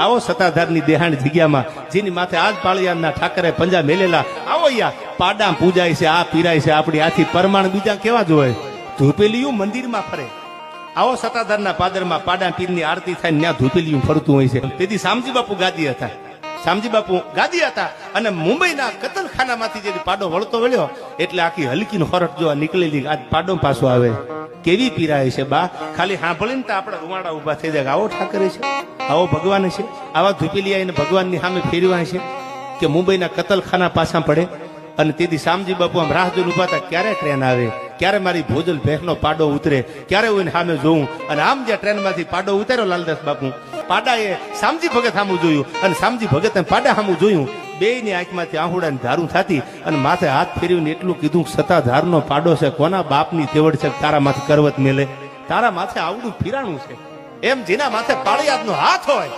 આવો સતાધારની દેહાણ જગ્યામાં જેની માથે આજ પાળિયાના ઠાકરે પંજા મેલેલા આવો યા પાડા પૂજાય છે, આ પીરાય છે, આપણી આથી પરમાણ બીજા કેવા જોવે? ધૂપેલિયું મંદિરમાં ફરે. આવો સતાધારના પાદરમાં પાડા પીરની આરતી થાય ત્યાં ધૂપેલિયું ફરતું હોય છે. તેથી શામજી બાપુ ગાદી હતા. શામજી બાપુ ગાદી હતા અને મુંબઈના કતલખાનામાંથી જે પાડો વળતો વળ્યો એટલે આખી હલકીનો હરટ જોવા નીકળેલી આજ પાડો પાછો આવે. કેવી પીરાય છે બા, ખાલી સાંભળીને તો આપણા રૂવાડા ઉભા થઈ જાય. આવો ઠાકરે છે, આવો ભગવાન છે, આવા ધૂપેલી આવીને ભગવાનની સામે ફેરવાય છે કે મુંબઈના કતલખાના પાછા પડે. અને તેથી શામજી બાપુ આમ રાહ જોઈને ઉભા હતા, ક્યારે ટ્રેન આવે, ક્યારે મારી ભોજલ ભેખનો પાડો ઉતરે, ક્યારે હું એને સામે જોઉં. અને આમ જે ટ્રેનમાંથી પાડો ઉતાર્યો લાલદાસ બાપુ, પાડાએ શામજી ભગત સામું જોયું અને શામજી ભગતે પાડા સામું જોયું. બેયની આંખમાંથી આહુડાની ધારું થતી અને માથે હાથ ફેરવીને એટલું કીધું, સતાધારનો પાડો છે, કોના બાપની તેવડ છે તારા માથે કરવત મેલે, તારા માથે આવડું ફિરાણું છે. એમ જેના માથે પાળિયાદનો હાથ હોય